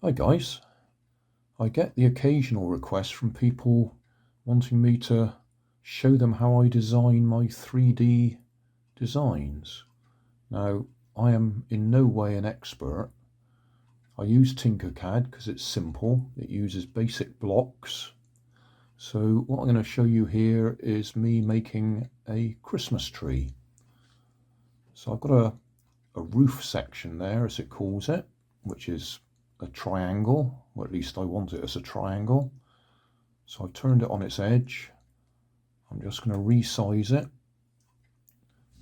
Hi guys, I get the occasional request from people wanting me to show them how I design my 3D designs. Now, I am in no way an expert. I use Tinkercad because it's simple. It uses basic blocks. So what I'm going to show you here is me making a Christmas tree. So I've got a roof section there, as it calls it, which is a triangle, or at least I want it as a triangle. So I've turned it on its edge. I'm just going to resize it,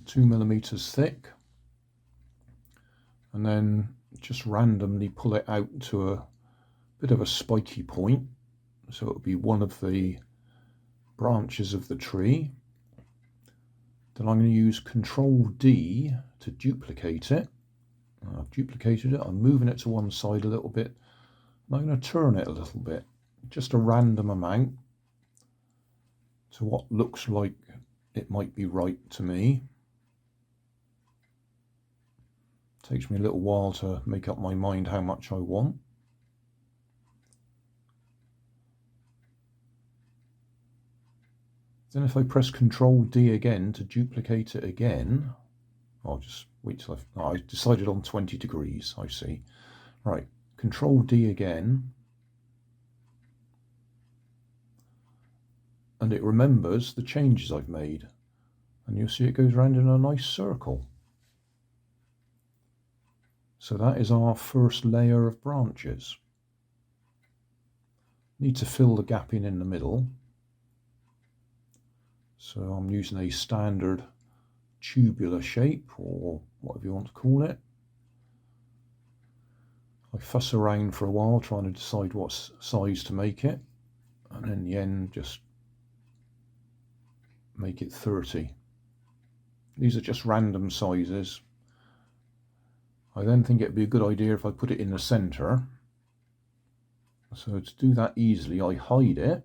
2mm thick, and then just randomly pull it out to a bit of a spiky point. So it'll be one of the branches of the tree. Then I'm going to use Control D to duplicate it. I've duplicated it, I'm moving it to one side a little bit, and I'm going to turn it a little bit, just a random amount to what looks like it might be right to me. It takes me a little while to make up my mind how much I want. Then if I press Control D again to duplicate it again, I'll just wait till I decided on 20 degrees, I see. Right, Control D again. And it remembers the changes I've made. And you'll see it goes around in a nice circle. So that is our first layer of branches. Need to fill the gap in the middle. So I'm using a standard tubular shape, or whatever you want to call it. I fuss around for a while trying to decide what size to make it, and in the end just make it 30. These are just random sizes. I then think it'd be a good idea if I put it in the center. So to do that easily, I hide it,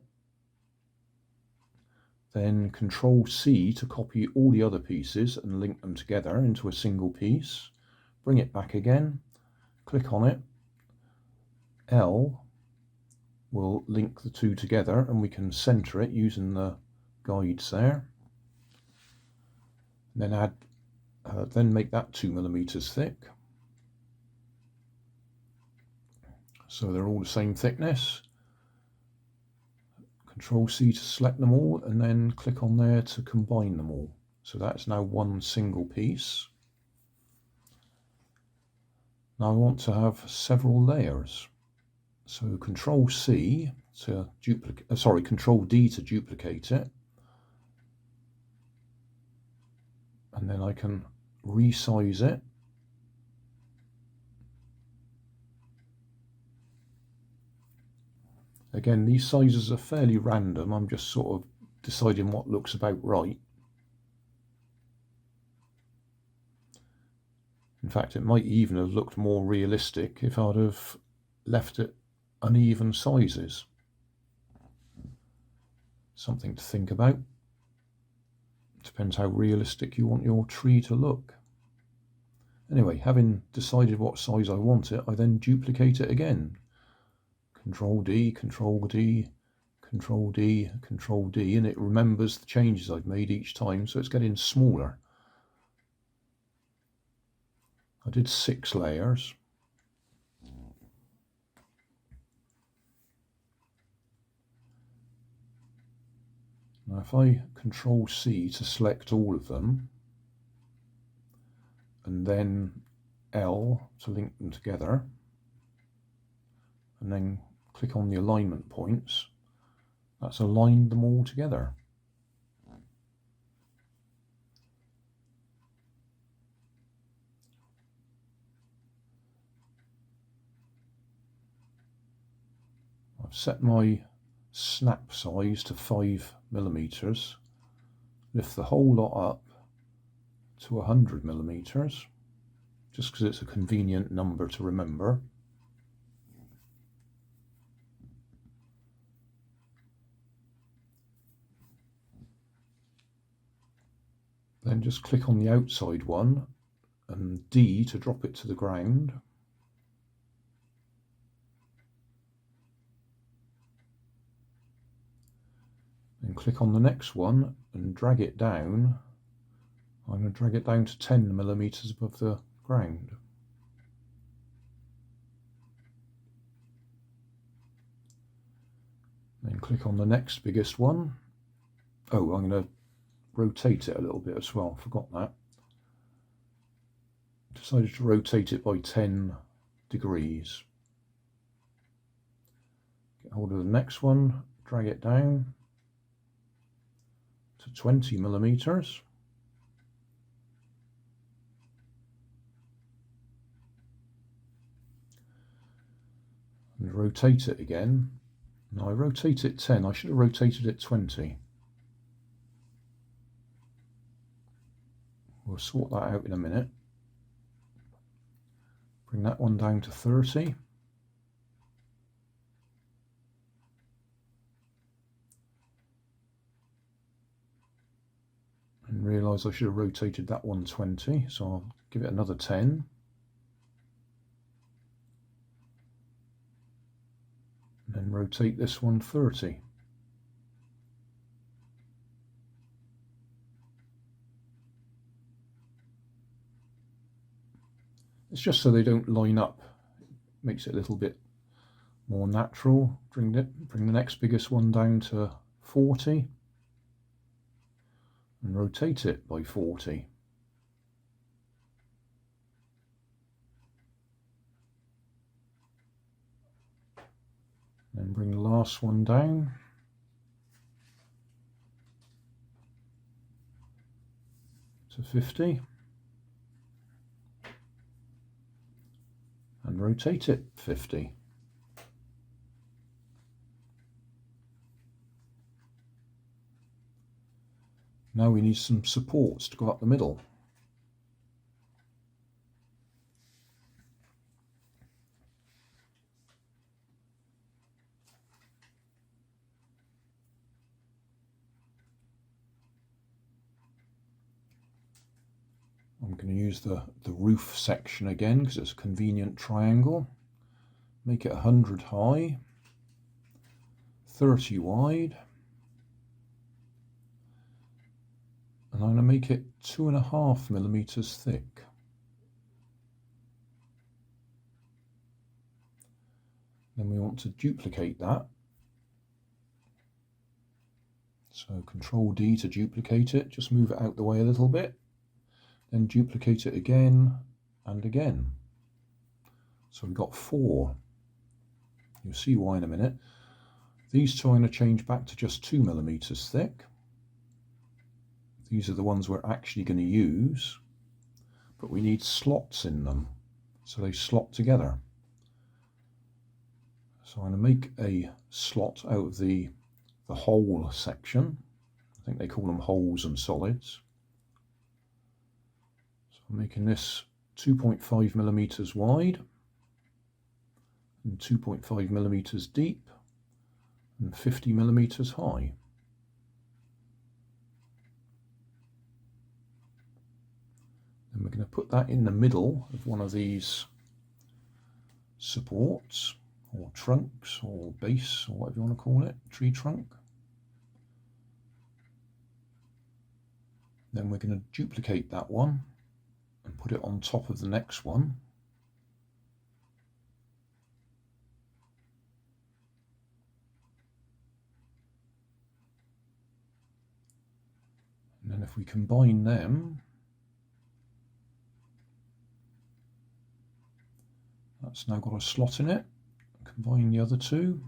then Control C to copy all the other pieces and link them together into a single piece, bring it back again, click on it, L will link the two together and we can center it using the guides there. And then then make that 2mm thick. So they're all the same thickness. Control C to select them all and then click on there to combine them all. So that's now one single piece. Now I want to have several layers. So Control C to duplicate, Control D to duplicate it. And then I can resize it. Again, these sizes are fairly random. I'm just sort of deciding what looks about right. In fact, it might even have looked more realistic if I'd have left it uneven sizes. Something to think about. Depends how realistic you want your tree to look. Anyway, having decided what size I want it, I then duplicate it again. Control D, Control D, Control D, Control D, and it remembers the changes I've made each time, so it's getting smaller. I did 6 layers. Now if I Control C to select all of them, and then L to link them together, and then click on the alignment points, that's aligned them all together. I've set my snap size to 5mm, lift the whole lot up to 100mm, just because it's a convenient number to remember. Then just click on the outside one, and D to drop it to the ground. click on the next one and drag it down. I'm going to drag it down to 10 millimeters above the ground. Then click on the next biggest one. Oh, I'm going to rotate it a little bit as well, forgot that. Decided to rotate it by 10 degrees. Get hold of the next one, drag it down to 20 millimeters. And rotate it again. Now I rotate it 10, I should have rotated it 20. We'll sort that out in a minute. Bring that one down to 30. And realise I should have rotated that one 20, so I'll give it another 10. And then rotate this one 30. It's just so they don't line up. It makes it a little bit more natural. Bring the next biggest one down to 40 and rotate it by 40. Then bring the last one down. To 50. And rotate it 50. Now we need some supports to go up the middle. I'm going to use the roof section again because it's a convenient triangle. Make it 100 high, 30 wide, and I'm going to make it 2.5 millimeters thick. Then we want to duplicate that. So Control D to duplicate it, just move it out the way a little bit. Then duplicate it again and again. So we've got 4. You'll see why in a minute. These two I'm going to change back to just 2 millimeters thick. These are the ones we're actually going to use, but we need slots in them, so they slot together. So I'm going to make a slot out of the hole section. I think they call them holes and solids. I'm making this 2.5 millimeters wide and 2.5 millimeters deep and 50 millimeters high. Then we're going to put that in the middle of one of these supports or trunks or base or whatever you want to call it, tree trunk. Then we're going to duplicate that one and put it on top of the next one. And then if we combine them, that's now got a slot in it. Combine the other two.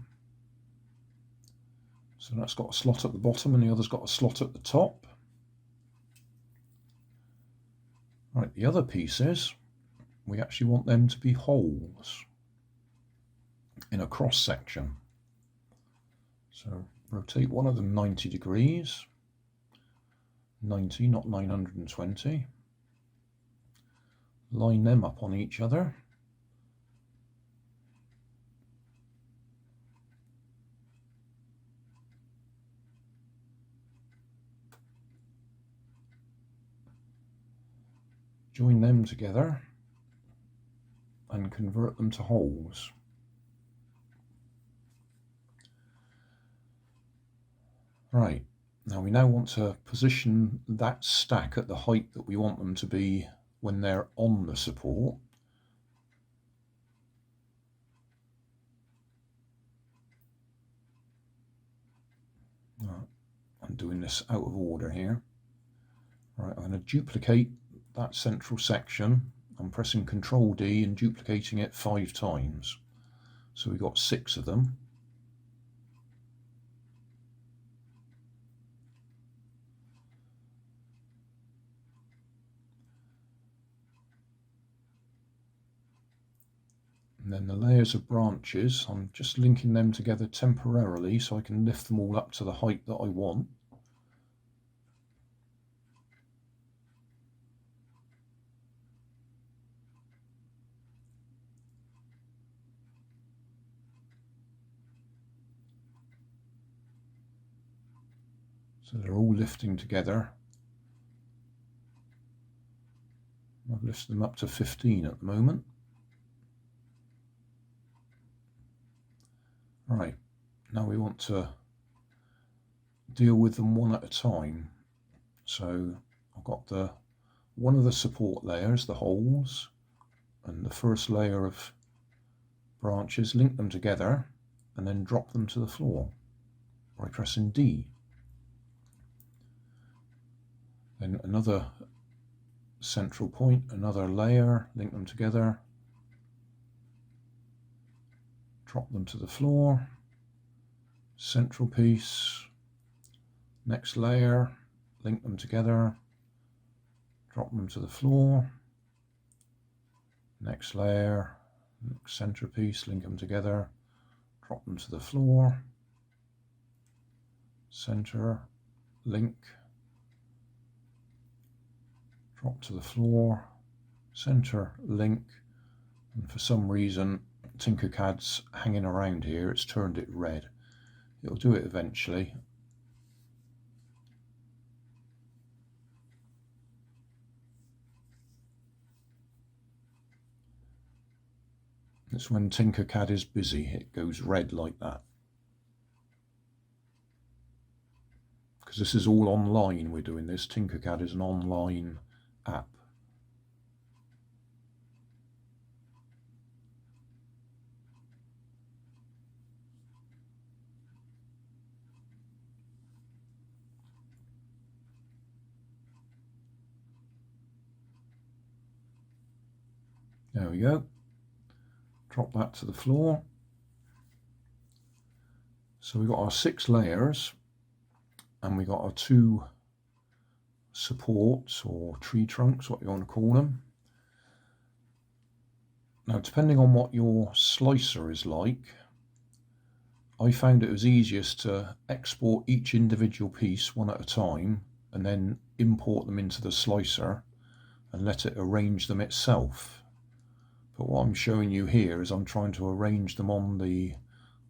So that's got a slot at the bottom and the other's got a slot at the top. Right, the other pieces, we actually want them to be holes in a cross section. So rotate one of them 90 degrees, 90, not 920. Line them up on each other. Join them together and convert them to holes. Right, Now we now want to position that stack at the height that we want them to be when they're on the support. I'm doing this out of order here. Right, I'm going to duplicate that central section. I'm pressing Ctrl D and duplicating it 5 times. So we've got 6 of them. And then the layers of branches, I'm just linking them together temporarily so I can lift them all up to the height that I want. So they're all lifting together. I've lifted them up to 15 at the moment. Right, now we want to deal with them one at a time. So I've got one of the support layers, the holes, and the first layer of branches, link them together and then drop them to the floor by pressing D. Then another central point, another layer, link them together, drop them to the floor, central piece, next layer, link them together, drop them to the floor, next layer, center piece, link them together, drop them to the floor, center, link, drop to the floor, center, link, and for some reason Tinkercad's hanging around here, it's turned it red. It'll do it eventually. It's when Tinkercad is busy, it goes red like that. Because this is all online, we're doing this. Tinkercad is an online app. There we go. Drop that to the floor. So we've got our 6 layers and we got our 2 supports or tree trunks, what you want to call them. Now, depending on what your slicer is like, I found it was easiest to export each individual piece one at a time and then import them into the slicer and let it arrange them itself. But what I'm showing you here is I'm trying to arrange them on the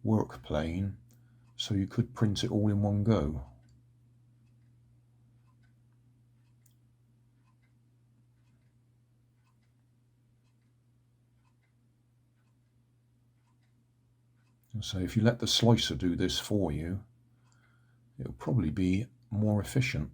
work plane so you could print it all in one go. And so if you let the slicer do this for you, it'll probably be more efficient.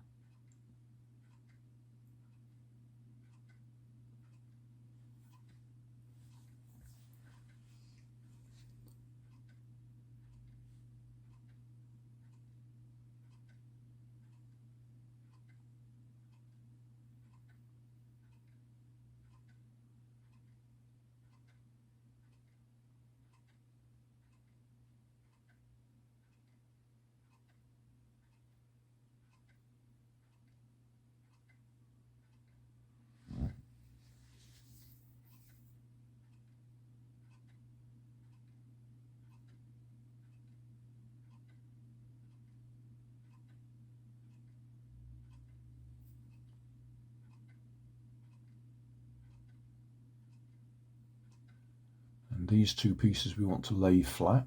And these 2 pieces we want to lay flat.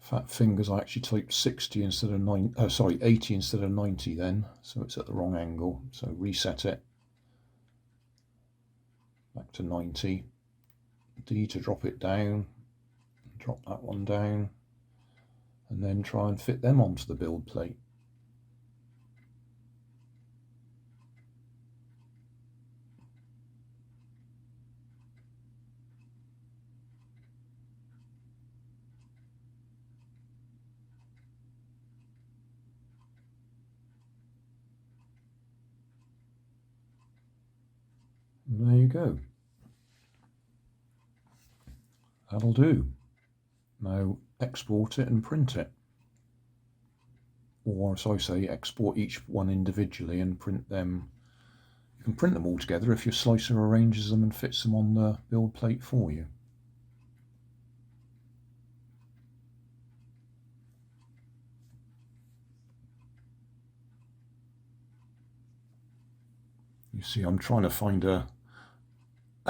Fat fingers, I actually typed 60 instead of 80 instead of 90 then, so it's at the wrong angle. So reset it back to 90. D to drop it down, drop that one down, and then try and fit them onto the build plate. And there you go. That'll do. Now export it and print it. Or as I say, export each one individually and print them. You can print them all together if your slicer arranges them and fits them on the build plate for you. You see, I'm trying to find a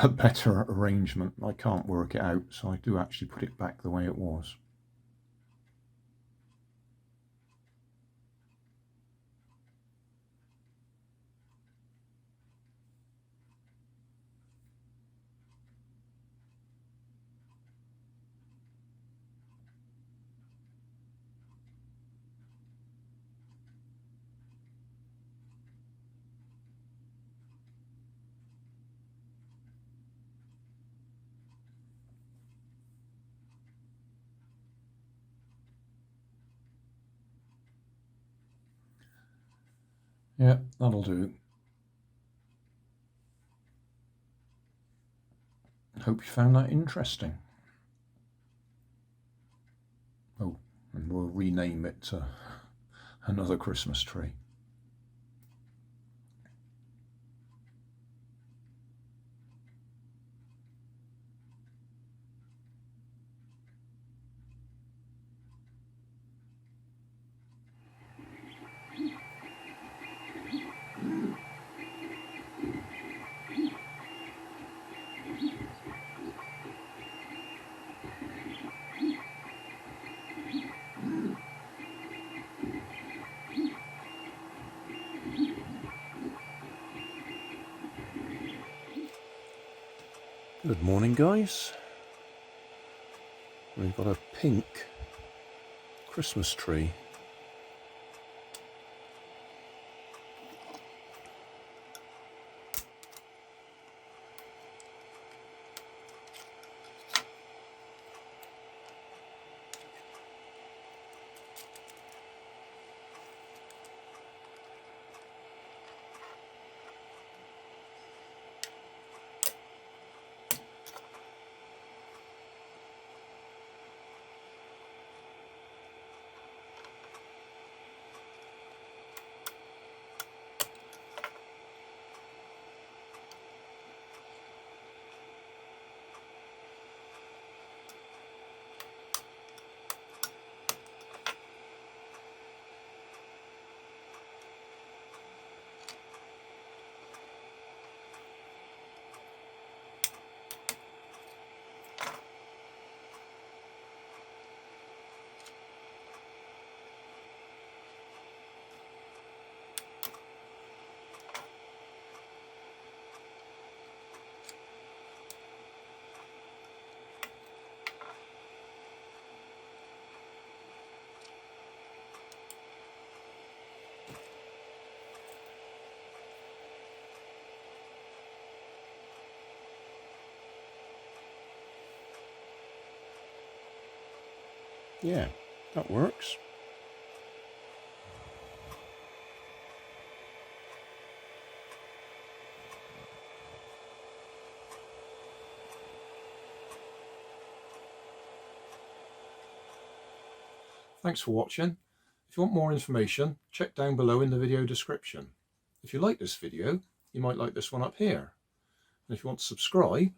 better arrangement. I can't work it out, so I do actually put it back the way it was. Yeah, that'll do. Hope you found that interesting. Oh, and we'll rename it to Another Christmas Tree. Good morning, guys. We've got a pink Christmas tree. Yeah, that works. Thanks for watching. If you want more information, check down below in the video description. If you like this video, you might like this one up here. And if you want to subscribe, you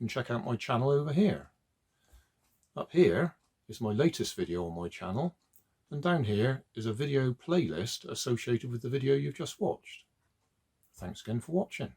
can check out my channel over here. Up here is my latest video on my channel, and down here is a video playlist associated with the video you've just watched. Thanks again for watching.